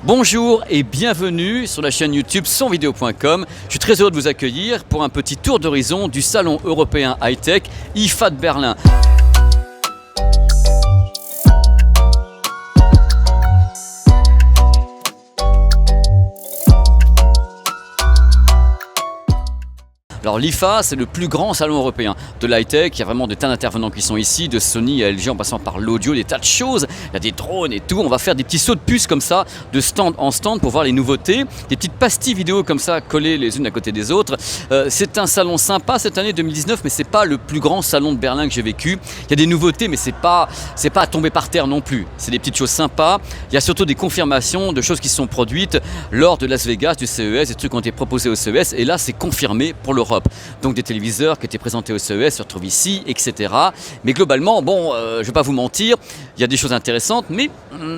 Bonjour et bienvenue sur la chaîne YouTube sonvideo.com. Je suis très heureux de vous accueillir pour un petit tour d'horizon du salon européen high-tech IFA de Berlin. Alors l'IFA, c'est le plus grand salon européen de l'high-tech. Il y a vraiment des tas d'intervenants qui sont ici, de Sony à LG en passant par l'audio, des tas de choses. Il y a des drones et tout. On va faire des petits sauts de puce comme ça, de stand en stand pour voir les nouveautés. Des petites pastilles vidéo comme ça, collées les unes à côté des autres. C'est un salon sympa cette année 2019, mais c'est pas le plus grand salon de Berlin que j'ai vécu. Il y a des nouveautés, mais c'est pas à tomber par terre non plus. C'est des petites choses sympas. Il y a surtout des confirmations de choses qui sont produites lors de Las Vegas, du CES, des trucs qui ont été proposés au CES. Et là, c'est confirmé pour l'Europe. Donc des téléviseurs qui étaient présentés au CES se retrouvent ici, etc. Mais globalement, je ne vais pas vous mentir, il y a des choses intéressantes, mais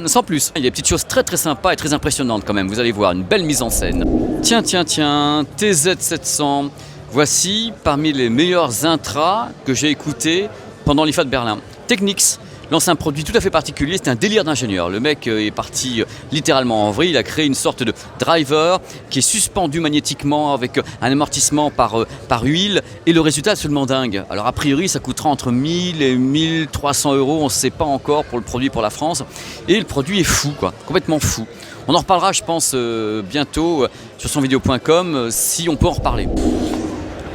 sans plus. Il y a des petites choses très très sympas et très impressionnantes quand même. Vous allez voir, une belle mise en scène. Tiens, TZ700. Voici parmi les meilleurs intras que j'ai écoutés pendant l'IFA de Berlin. Technics. Lance un produit tout à fait particulier, c'est un délire d'ingénieur. Le mec est parti littéralement en vrille, il a créé une sorte de driver qui est suspendu magnétiquement avec un amortissement par huile et le résultat est absolument dingue. Alors a priori ça coûtera entre 1000 et 1300 euros, on ne sait pas encore pour le produit pour la France. Et le produit est fou, quoi, complètement fou. On en reparlera je pense bientôt sur sonvideo.com si on peut en reparler.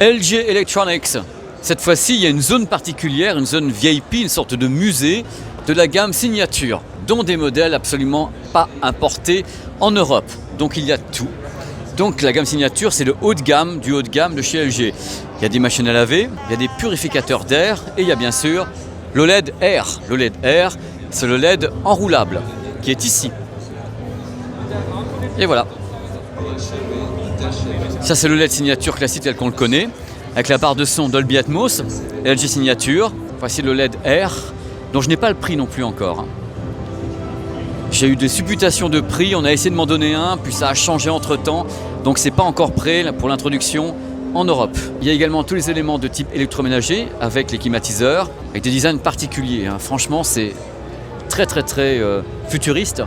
LG Electronics. Cette fois-ci, il y a une zone particulière, une zone VIP, une sorte de musée de la gamme Signature, dont des modèles absolument pas importés en Europe. Donc il y a tout. Donc la gamme Signature, c'est le haut de gamme du haut de gamme de chez LG. Il y a des machines à laver, il y a des purificateurs d'air et il y a bien sûr l'OLED Air. L'OLED Air, c'est le LED enroulable qui est ici. Et voilà. Ça, c'est le LED Signature classique tel qu'on le connaît. Avec la barre de son Dolby Atmos, LG Signature. Voici le LED Air, dont je n'ai pas le prix non plus encore. J'ai eu des supputations de prix, on a essayé de m'en donner un, puis ça a changé entre temps, donc c'est pas encore prêt pour l'introduction en Europe. Il y a également tous les éléments de type électroménager, avec les climatiseurs, avec des designs particuliers. Franchement, c'est très futuriste.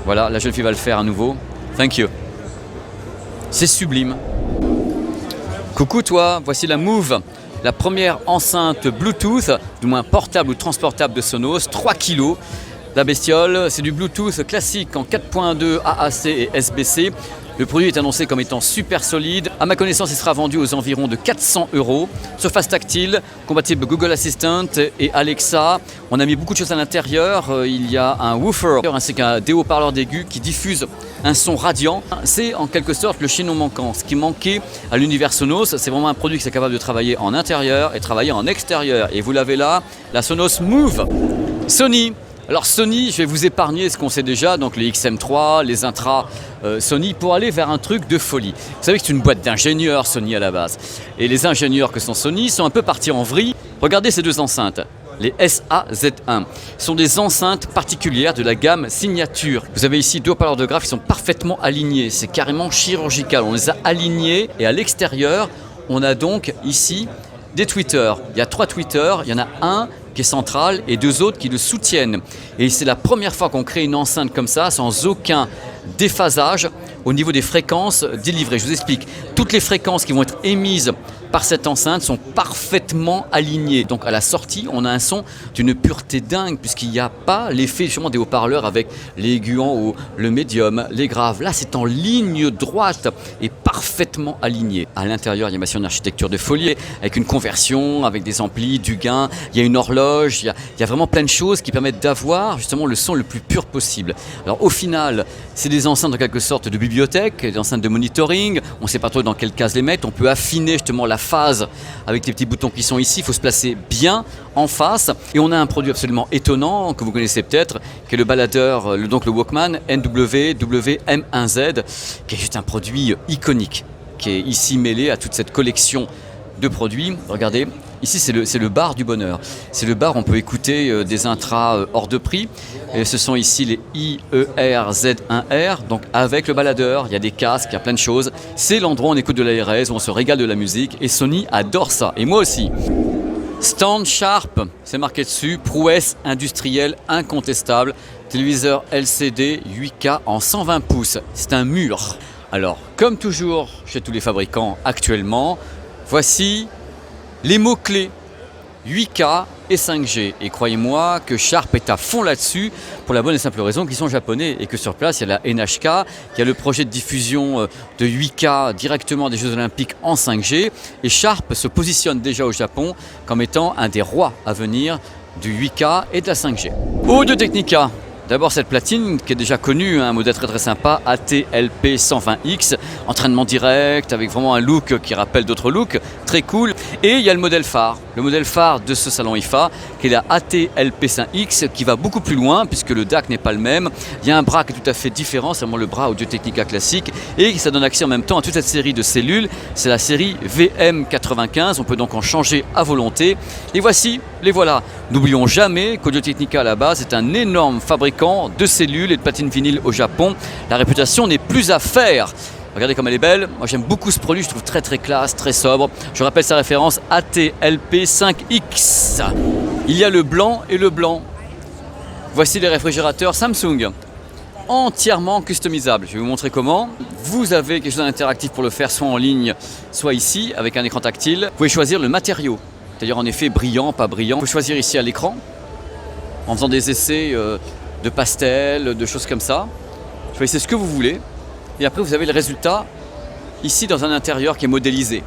Voilà, la jeune fille va le faire à nouveau. Thank you. C'est sublime. Coucou toi, voici la Move, la première enceinte Bluetooth, du moins portable ou transportable de Sonos, 3 kg. La bestiole, c'est du Bluetooth classique en 4.2 AAC et SBC. Le produit est annoncé comme étant super solide. À ma connaissance, il sera vendu aux environs de 400 euros. Surface tactile, compatible Google Assistant et Alexa. On a mis beaucoup de choses à l'intérieur. Il y a un woofer ainsi qu'un des haut-parleurs d'aigu qui diffuse un son radiant. C'est en quelque sorte le chaînon manquant. Ce qui manquait à l'univers Sonos, c'est vraiment un produit qui est capable de travailler en intérieur et travailler en extérieur. Et vous l'avez là, la Sonos Move. Sony. Alors Sony, je vais vous épargner ce qu'on sait déjà, donc les XM3, les Intra Sony, pour aller vers un truc de folie. Vous savez que c'est une boîte d'ingénieurs Sony à la base. Et les ingénieurs que sont Sony sont un peu partis en vrille. Regardez ces deux enceintes. Les SA-Z1 sont des enceintes particulières de la gamme Signature. Vous avez ici deux haut-parleurs de graphe qui sont parfaitement alignés. C'est carrément chirurgical. On les a alignés et à l'extérieur, on a donc ici des tweeters. Il y a 3 tweeters, il y en a un qui est central et 2 autres qui le soutiennent. Et c'est la première fois qu'on crée une enceinte comme ça, sans aucun déphasage au niveau des fréquences délivrées. Je vous explique. Toutes les fréquences qui vont être émises par cette enceinte sont parfaitement alignées. Donc à la sortie, on a un son d'une pureté dingue puisqu'il n'y a pas l'effet justement des haut-parleurs avec l'aigu en haut, le médium, les graves. Là, c'est en ligne droite et parfaitement aligné. À l'intérieur, il y a une architecture de folie avec une conversion, avec des amplis, du gain. Il y a une horloge, il y a vraiment plein de choses qui permettent d'avoir justement le son le plus pur possible. Alors au final, c'est des enceintes en quelque sorte de bibliothèque, des enceintes de monitoring. On ne sait pas trop dans quelle case les mettre. On peut affiner justement la phase avec les petits boutons qui sont ici. Il faut se placer bien en face. Et on a un produit absolument étonnant que vous connaissez peut-être, qui est le baladeur, donc le Walkman NWWM1Z, qui est juste un produit iconique, qui est ici mêlé à toute cette collection de produits. Regardez, ici c'est le bar du bonheur. C'est le bar où on peut écouter des intras hors de prix. Et ce sont ici les IERZ1R, donc avec le baladeur, il y a des casques, il y a plein de choses. C'est l'endroit où on écoute de l'ARS, où on se régale de la musique. Et Sony adore ça, et moi aussi. Stand Sharp, c'est marqué dessus, prouesse industrielle incontestable. Téléviseur LCD 8K en 120 pouces. C'est un mur. Alors, comme toujours chez tous les fabricants actuellement, voici les mots-clés 8K et 5G. Et croyez-moi que Sharp est à fond là-dessus pour la bonne et simple raison qu'ils sont japonais et que sur place, il y a la NHK, il y a le projet de diffusion de 8K directement des Jeux Olympiques en 5G. Et Sharp se positionne déjà au Japon comme étant un des rois à venir du 8K et de la 5G. Audio-Technica. D'abord cette platine qui est déjà connue, un modèle très sympa, ATLP 120X, entraînement direct avec vraiment un look qui rappelle d'autres looks, très cool. Et il y a le modèle phare de ce salon IFA qui est la ATLP 5X qui va beaucoup plus loin puisque le DAC n'est pas le même. Il y a un bras qui est tout à fait différent, c'est vraiment le bras Audio-Technica classique et ça donne accès en même temps à toute cette série de cellules. C'est la série VM95, on peut donc en changer à volonté. Et voici, les voilà. N'oublions jamais qu'Audio-Technica à la base est un énorme fabricant de cellules et de platines vinyle au Japon. La réputation n'est plus à faire. Regardez comme elle est belle. Moi j'aime beaucoup ce produit, je trouve très classe, très sobre. Je rappelle sa référence ATLP 5X. Il y a le blanc et le blanc. Voici les réfrigérateurs Samsung. Entièrement customisables. Je vais vous montrer comment. Vous avez quelque chose d'interactif pour le faire, soit en ligne, soit ici, avec un écran tactile. Vous pouvez choisir le matériau. C'est-à-dire en effet brillant, pas brillant. Vous pouvez choisir ici à l'écran, en faisant des essais de pastels, de choses comme ça. Choisissez ce que vous voulez. Et après, vous avez le résultat ici dans un intérieur qui est modélisé.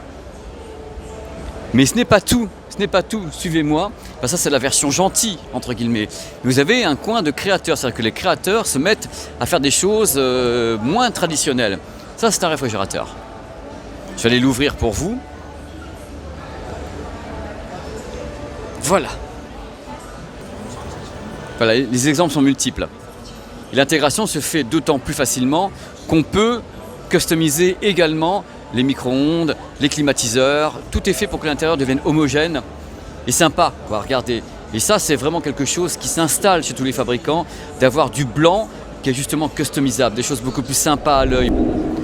Mais ce n'est pas tout. Ce n'est pas tout. Suivez-moi. Ben ça, c'est la version gentille, entre guillemets. Vous avez un coin de créateurs. C'est-à-dire que les créateurs se mettent à faire des choses moins traditionnelles. Ça, c'est un réfrigérateur. Je vais aller l'ouvrir pour vous. Voilà. Voilà, les exemples sont multiples. Et l'intégration se fait d'autant plus facilement qu'on peut customiser également les micro-ondes, les climatiseurs. Tout est fait pour que l'intérieur devienne homogène et sympa. Regardez. Et ça, c'est vraiment quelque chose qui s'installe chez tous les fabricants, d'avoir du blanc qui est justement customisable, des choses beaucoup plus sympas à l'œil.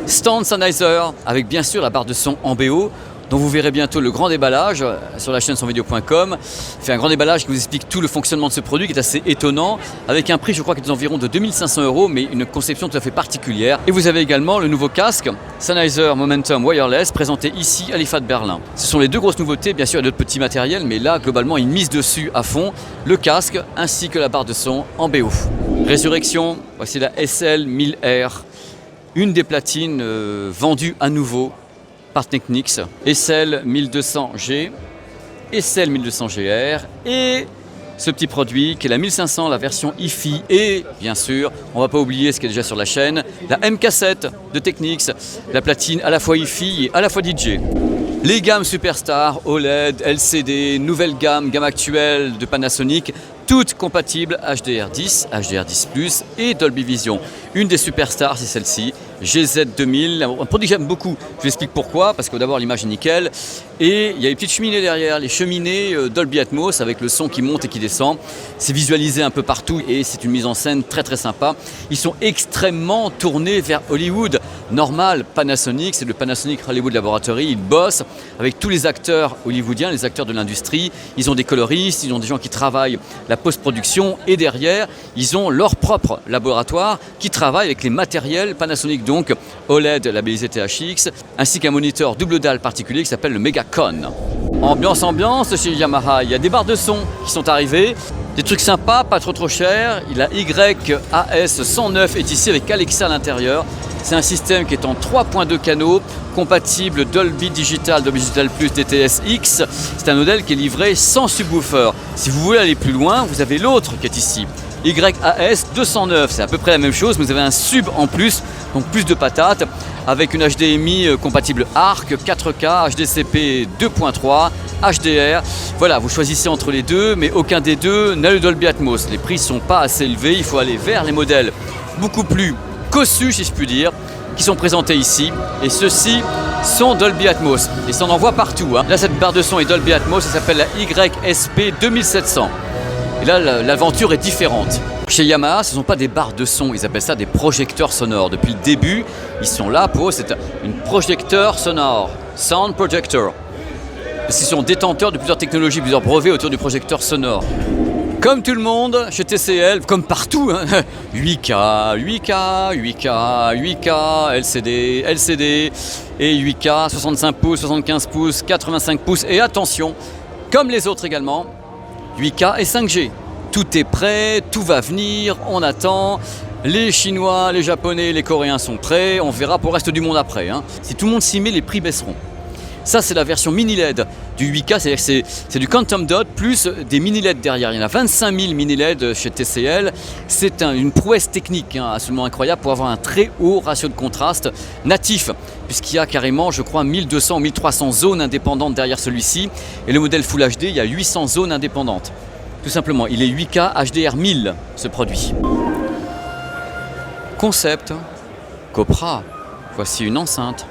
Stand Sennheiser, avec bien sûr la barre de son en BO, dont vous verrez bientôt le grand déballage sur la chaîne sonvideo.com. Il fait un grand déballage qui vous explique tout le fonctionnement de ce produit qui est assez étonnant, avec un prix je crois qui est environ de 2500 €, mais une conception tout à fait particulière. Et vous avez également le nouveau casque Sennheiser Momentum Wireless présenté ici à l'IFA de Berlin. Ce sont les deux grosses nouveautés, bien sûr il y a d'autres petits matériels, mais là globalement ils misent dessus à fond, le casque ainsi que la barre de son en BO. Résurrection, voici la SL1000R, une des platines vendues à nouveau par Technics, SL 1200G, SL 1200GR et ce petit produit qui est la 1500, la version hi-fi et bien sûr, on ne va pas oublier ce qui est déjà sur la chaîne, la MK7 de Technics, la platine à la fois hi-fi et à la fois DJ. Les gammes Superstar, OLED, LCD, nouvelle gamme actuelle de Panasonic, toutes compatibles HDR10, HDR10+, et Dolby Vision. Une des superstars, c'est celle-ci, GZ2000, un produit que j'aime beaucoup. Je vous explique pourquoi, parce que d'abord l'image est nickel, et il y a une petite cheminée derrière, les cheminées Dolby Atmos avec le son qui monte et qui descend. C'est visualisé un peu partout et c'est une mise en scène très sympa. Ils sont extrêmement tournés vers Hollywood. Normal, Panasonic, c'est le Panasonic Hollywood Laboratory, ils bossent avec tous les acteurs hollywoodiens, les acteurs de l'industrie. Ils ont des coloristes, ils ont des gens qui travaillent la post-production et derrière, ils ont leur propre laboratoire qui travaille avec les matériels Panasonic, donc OLED labellisé THX, ainsi qu'un moniteur double dalle particulier qui s'appelle le Megacon. Ambiance chez Yamaha, il y a des barres de son qui sont arrivées, des trucs sympas, pas trop chers. La YAS 109 est ici avec Alexa à l'intérieur. C'est un système qui est en 3.2 canaux, compatible Dolby Digital, Dolby Digital Plus, DTS-X. C'est un modèle qui est livré sans subwoofer. Si vous voulez aller plus loin, vous avez l'autre qui est ici. YAS 209, c'est à peu près la même chose, mais vous avez un sub en plus, donc plus de patates, avec une HDMI compatible ARC, 4K, HDCP 2.3, HDR. Voilà, vous choisissez entre les deux, mais aucun des deux n'a le Dolby Atmos. Les prix ne sont pas assez élevés, il faut aller vers les modèles beaucoup plus cossus, si je puis dire, qui sont présentés ici. Et ceux-ci sont Dolby Atmos. Et ça on en voit partout. Là, cette barre de son est Dolby Atmos, ça s'appelle la YSP 2700. Et là, l'aventure est différente. Chez Yamaha, ce ne sont pas des barres de son, ils appellent ça des projecteurs sonores. Depuis le début, ils sont là pour, c'est une projecteur sonore, sound projector. Parce qu'ils sont détenteurs de plusieurs technologies, plusieurs brevets autour du projecteur sonore. Comme tout le monde, chez TCL, comme partout, hein, 8K, 8K, 8K, 8K, LCD, LCD, et 8K, 65 pouces, 75 pouces, 85 pouces, et attention, comme les autres également, 8K et 5G. Tout est prêt, tout va venir, on attend. Les Chinois, les Japonais, les Coréens sont prêts, on verra pour le reste du monde après. Hein. Si tout le monde s'y met, les prix baisseront. Ça, c'est la version mini LED du 8K, c'est-à-dire que c'est du Quantum Dot plus des mini LED derrière. Il y en a 25 000 mini LED chez TCL. C'est une prouesse technique absolument incroyable pour avoir un très haut ratio de contraste natif, puisqu'il y a carrément, je crois, 1200 ou 1300 zones indépendantes derrière celui-ci. Et le modèle Full HD, il y a 800 zones indépendantes. Tout simplement, il est 8K HDR 1000, ce produit. Concept, Copra, voici une enceinte.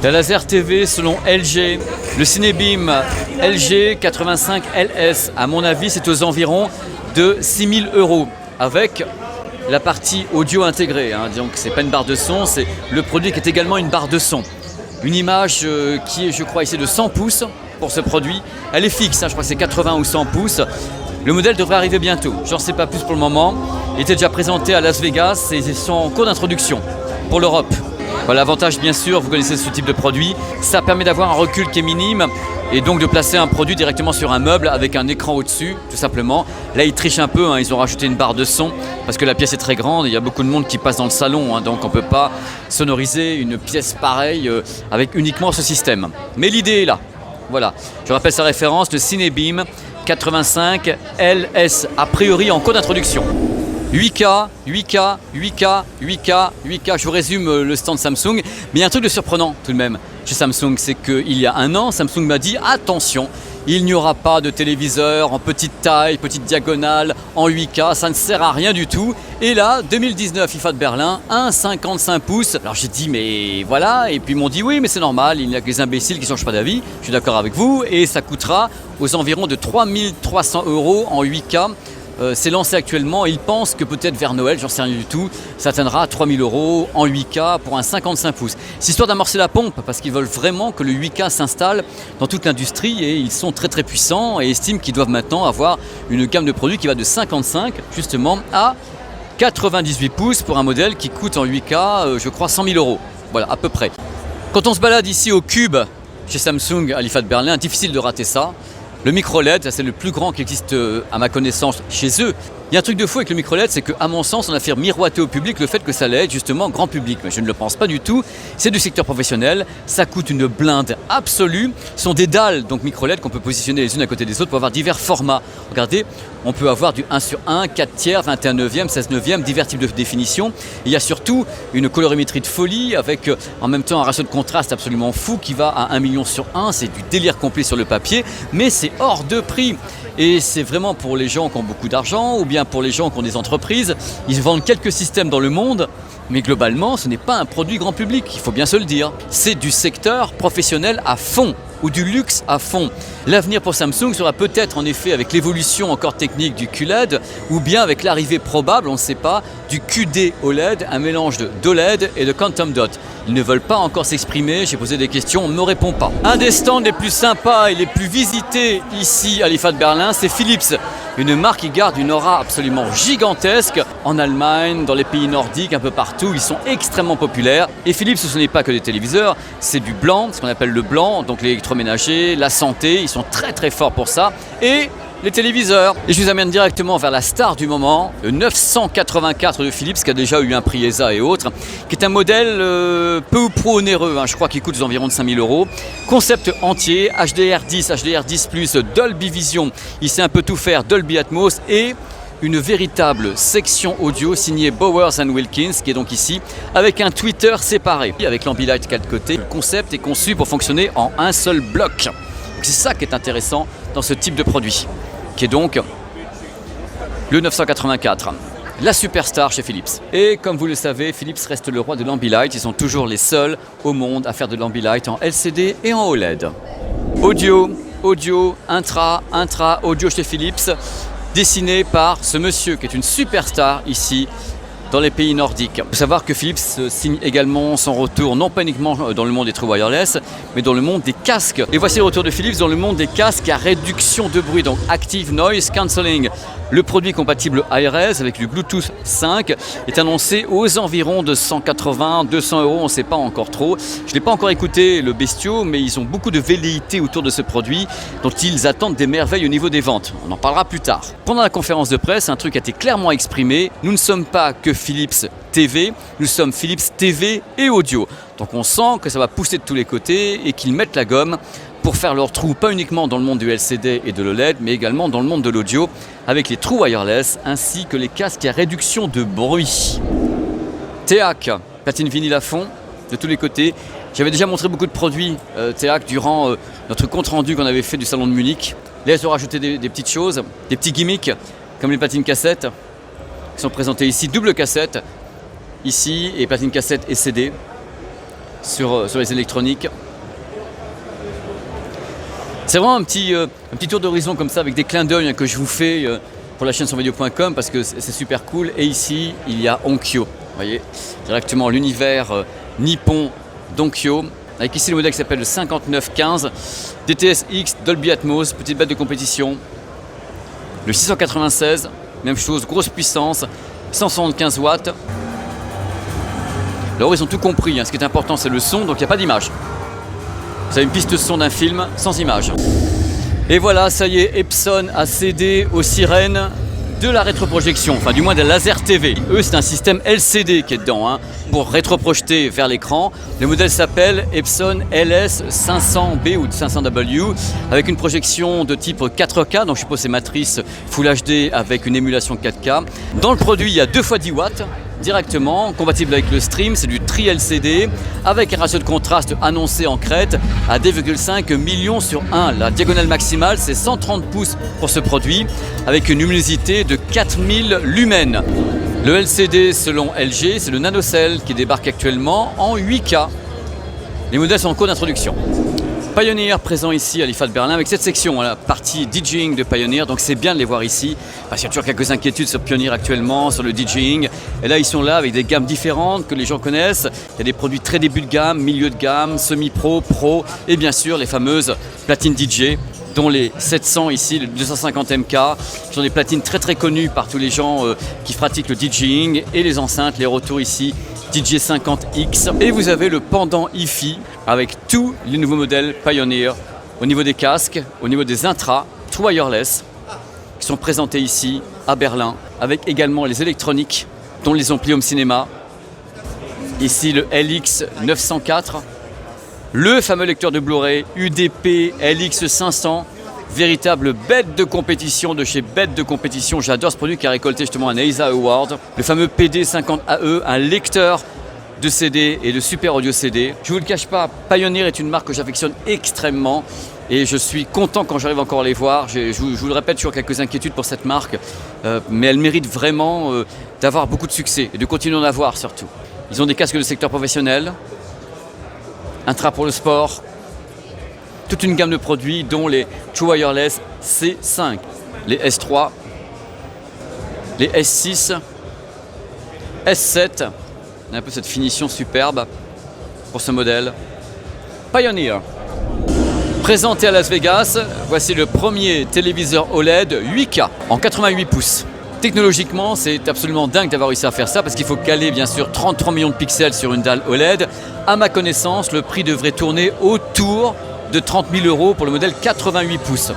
La laser TV selon LG, le Cinebeam LG 85 LS, à mon avis c'est aux environs de 6 000 € avec la partie audio intégrée, hein. Donc c'est pas une barre de son, c'est le produit qui est également une barre de son. Une image qui est, je crois, ici de 100 pouces pour ce produit. Elle est fixe, hein, je crois que c'est 80 ou 100 pouces. Le modèle devrait arriver bientôt, j'en sais pas plus pour le moment. Il était déjà présenté à Las Vegas et ils sont en cours d'introduction pour l'Europe. Voilà, l'avantage, bien sûr, vous connaissez ce type de produit, ça permet d'avoir un recul qui est minime et donc de placer un produit directement sur un meuble avec un écran au-dessus, tout simplement. Là, ils trichent un peu, hein, ils ont rajouté une barre de son parce que la pièce est très grande et il y a beaucoup de monde qui passe dans le salon, hein, donc on ne peut pas sonoriser une pièce pareille avec uniquement ce système. Mais l'idée est là. Voilà, je rappelle sa référence, le Cinebeam 85 LS, a priori en cours d'introduction. 8K, 8K, 8K, 8K, 8K, je vous résume le stand Samsung, mais il y a un truc de surprenant tout de même chez Samsung, c'est qu'il y a un an, Samsung m'a dit attention, il n'y aura pas de téléviseur en petite taille, petite diagonale, en 8K, ça ne sert à rien du tout. Et là, 2019 IFA de Berlin, 1,55 pouces. Alors j'ai dit mais voilà, et puis ils m'ont dit oui mais c'est normal, il n'y a que les imbéciles qui ne changent pas d'avis, je suis d'accord avec vous, et ça coûtera aux environs de 3 300 € en 8K. C'est lancé actuellement, ils pensent que peut-être vers Noël, j'en sais rien du tout, ça atteindra 3 000 € en 8K pour un 55 pouces. C'est histoire d'amorcer la pompe parce qu'ils veulent vraiment que le 8K s'installe dans toute l'industrie et ils sont très très puissants et estiment qu'ils doivent maintenant avoir une gamme de produits qui va de 55 justement à 98 pouces pour un modèle qui coûte en 8K, je crois 100 000 €. Voilà, à peu près. Quand on se balade ici au Cube, chez Samsung à l'IFA de Berlin, difficile de rater ça. Le micro LED, c'est le plus grand qui existe à ma connaissance chez eux. Il y a un truc de fou avec le micro LED, c'est qu'à mon sens, on a fait miroiter au public le fait que ça allait être justement grand public. Mais je ne le pense pas du tout. C'est du secteur professionnel, ça coûte une blinde absolue. Ce sont des dalles, donc micro LED, qu'on peut positionner les unes à côté des autres pour avoir divers formats. Regardez, on peut avoir du 1/1, 4 tiers, 21 neuvième, 16 neuvième, divers types de définition. Il y a surtout une colorimétrie de folie avec en même temps un ratio de contraste absolument fou qui va à 1 million/1. C'est du délire complet sur le papier, mais c'est hors de prix. Et c'est vraiment pour les gens qui ont beaucoup d'argent ou bien pour les gens qui ont des entreprises. Ils vendent quelques systèmes dans le monde, mais globalement, ce n'est pas un produit grand public, il faut bien se le dire. C'est du secteur professionnel à fond, ou du luxe à fond. L'avenir pour Samsung sera peut-être en effet avec l'évolution encore technique du QLED, ou bien avec l'arrivée probable, on ne sait pas, du QD OLED, un mélange d'OLED et de Quantum Dot. Ils ne veulent pas encore s'exprimer, j'ai posé des questions, on ne me répond pas. Un des stands les plus sympas et les plus visités ici à l'IFA de Berlin, c'est Philips. Une marque qui garde une aura absolument gigantesque en Allemagne, dans les pays nordiques, un peu partout, ils sont extrêmement populaires. Et Philips, ce n'est pas que des téléviseurs, c'est du blanc, ce qu'on appelle le blanc, donc l'électroménager, la santé, ils sont très très forts pour ça. Et les téléviseurs. Et je vous amène directement vers la star du moment, le 984 de Philips, qui a déjà eu un prix ESA et autres, qui est un modèle peu ou pro onéreux, hein, je crois qu'il coûte aux environs de 5 000 €. Concept entier, HDR10, HDR10+, Dolby Vision, il sait un peu tout faire, Dolby Atmos et une véritable section audio signée Bowers & Wilkins, qui est donc ici, avec un tweeter séparé, avec l'Ambilight 4 côtés. Le concept est conçu pour fonctionner en un seul bloc. C'est ça qui est intéressant dans ce type de produit, qui est donc le 984. la superstar chez Philips. Et comme vous le savez, Philips reste le roi de l'Ambilight. Ils sont toujours les seuls au monde à faire de l'Ambilight en LCD et en OLED. Audio, intra, audio chez Philips, dessiné par ce monsieur qui est une superstar ici dans les pays nordiques. Il faut savoir que Philips signe également son retour, non pas uniquement dans le monde des True Wireless, mais dans le monde des casques. Et voici le retour de Philips dans le monde des casques à réduction de bruit, donc Active Noise Cancelling. Le produit compatible ARS avec le Bluetooth 5 est annoncé aux environs de 180-200 €, on ne sait pas encore trop. Je n'ai pas encore écouté le bestiau, mais ils ont beaucoup de velléités autour de ce produit dont ils attendent des merveilles au niveau des ventes. On en parlera plus tard. Pendant la conférence de presse, un truc a été clairement exprimé. Nous ne sommes pas que Philips TV, nous sommes Philips TV et audio. Donc on sent que ça va pousser de tous les côtés et qu'ils mettent la gomme pour faire leur trou, pas uniquement dans le monde du LCD et de l'OLED, mais également dans le monde de l'audio, avec les True Wireless ainsi que les casques à réduction de bruit. TEAC, platine vinyle à fond, de tous les côtés. J'avais déjà montré beaucoup de produits TEAC durant notre compte-rendu qu'on avait fait du salon de Munich. Là, ils ont rajouté des petites choses, des petits gimmicks, comme les platines cassettes, qui sont présentées ici, double cassette, ici, et platine cassette et CD sur les électroniques. C'est vraiment un petit tour d'horizon comme ça avec des clins d'œil que je vous fais pour la chaîne sonvideo.com parce que c'est super cool. Et ici, il y a Onkyo. Vous voyez, directement l'univers nippon d'Onkyo. Avec ici le modèle qui s'appelle le 5915 DTS-X Dolby Atmos, petite bête de compétition. Le 696, même chose, grosse puissance, 175 watts. Alors ils ont tout compris, Ce qui est important c'est le son, donc il n'y a pas d'image. Vous avez une piste son d'un film sans image. Et voilà, ça y est, Epson a cédé aux sirènes de la rétroprojection, enfin du moins de la laser TV. Eux, c'est un système LCD qui est dedans, pour rétroprojeter vers l'écran. Le modèle s'appelle Epson LS500B ou 500W, avec une projection de type 4K, donc je suppose c'est matrice Full HD avec une émulation 4K. Dans le produit, il y a 2 x 10 watts. Directement, compatible avec le stream, c'est du tri-LCD avec un ratio de contraste annoncé en crête à 2,5 millions sur 1. La diagonale maximale c'est 130 pouces pour ce produit avec une luminosité de 4000 lumens. Le LCD selon LG, c'est le NanoCell qui débarque actuellement en 8K. Les modèles sont en cours d'introduction. Pioneer présent ici à l'IFA de Berlin avec cette section, la partie DJing de Pioneer, donc c'est bien de les voir ici parce qu'il y a toujours quelques inquiétudes sur Pioneer actuellement, sur le DJing, et là ils sont là avec des gammes différentes que les gens connaissent. Il y a des produits très début de gamme, milieu de gamme, semi-pro, pro et bien sûr les fameuses platines DJ dont les 700 ici, le 250 MK, qui sont des platines très très connues par tous les gens qui pratiquent le DJing, et les enceintes, les retours ici DJ50X. Et vous avez le pendant hi-fi avec tous les nouveaux modèles Pioneer au niveau des casques, au niveau des intras, True Wireless, qui sont présentés ici à Berlin, avec également les électroniques, dont les amplis home cinéma. Ici le LX904, le fameux lecteur de Blu-ray UDP LX500, véritable bête de compétition de chez Bête de compétition. J'adore ce produit qui a récolté justement un AISA Award. Le fameux PD50AE, un lecteur de CD et de super audio CD. Je ne vous le cache pas, Pioneer est une marque que j'affectionne extrêmement et je suis content quand j'arrive encore à les voir. Je vous le répète, toujours quelques inquiétudes pour cette marque, mais elle mérite vraiment d'avoir beaucoup de succès et de continuer à en avoir surtout. Ils ont des casques de secteur professionnel, intra pour le sport, toute une gamme de produits dont les True Wireless C5, les S3, les S6, S7, on a un peu cette finition superbe pour ce modèle. Pioneer. Présenté à Las Vegas, voici le premier téléviseur OLED 8K en 88 pouces. Technologiquement, c'est absolument dingue d'avoir réussi à faire ça parce qu'il faut caler bien sûr 33 millions de pixels sur une dalle OLED. À ma connaissance, le prix devrait tourner autour de 30 000 € pour le modèle 88 pouces.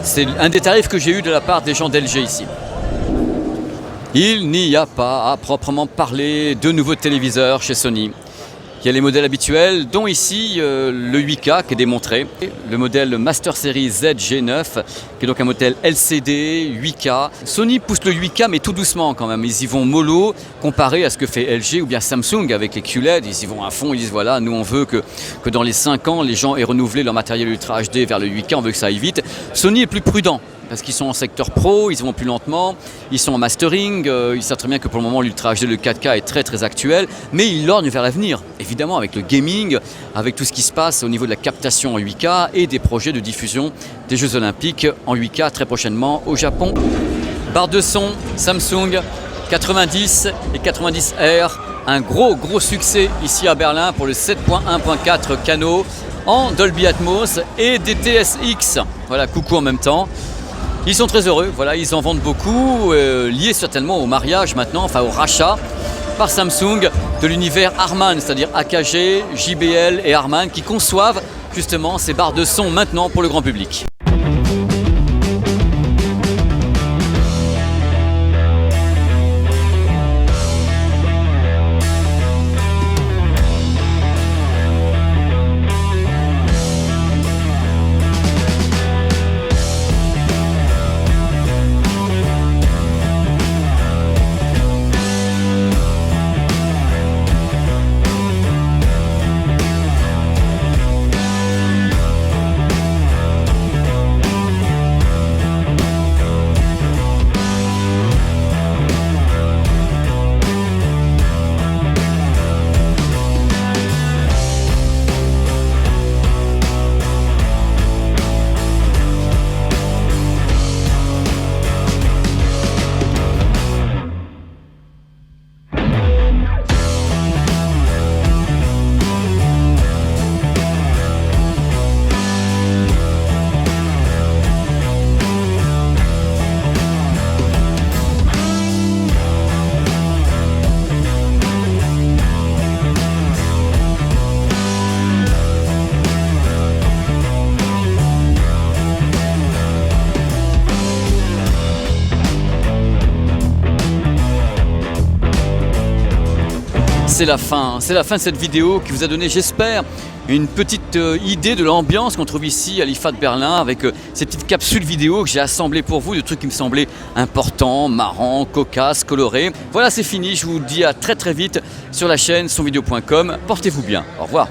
C'est un des tarifs que j'ai eu de la part des gens d'LG ici. Il n'y a pas à proprement parler de nouveaux téléviseurs chez Sony. Il y a les modèles habituels, dont ici le 8K qui est démontré, le modèle Master Series ZG9, qui est donc un modèle LCD 8K. Sony pousse le 8K mais tout doucement quand même, ils y vont mollo comparé à ce que fait LG ou bien Samsung avec les QLED, ils y vont à fond, ils disent voilà, nous on veut que dans les 5 ans les gens aient renouvelé leur matériel Ultra HD vers le 8K, on veut que ça aille vite. Sony est plus prudent. parce qu'ils sont en secteur pro, ils vont plus lentement, ils sont en mastering, ils savent très bien que pour le moment l'Ultra HD, le 4K est très très actuel, mais ils lorgnent vers l'avenir, évidemment avec le gaming, avec tout ce qui se passe au niveau de la captation en 8K et des projets de diffusion des Jeux Olympiques en 8K très prochainement au Japon. Barre de son Samsung 90 et 90R, un gros succès ici à Berlin pour le 7.1.4 Kano en Dolby Atmos et des TSX. Voilà, coucou en même temps. Ils sont très heureux, voilà, ils en vendent beaucoup, liés certainement au mariage maintenant, enfin au rachat par Samsung de l'univers Harman, c'est-à-dire AKG, JBL et Harman qui conçoivent justement ces barres de son maintenant pour le grand public. C'est la fin de cette vidéo qui vous a donné, j'espère, une petite idée de l'ambiance qu'on trouve ici à l'IFA de Berlin avec ces petites capsules vidéo que j'ai assemblées pour vous, de trucs qui me semblaient importants, marrants, cocasses, colorés. Voilà, c'est fini, je vous dis à très vite sur la chaîne sonvideo.com. Portez-vous bien, au revoir.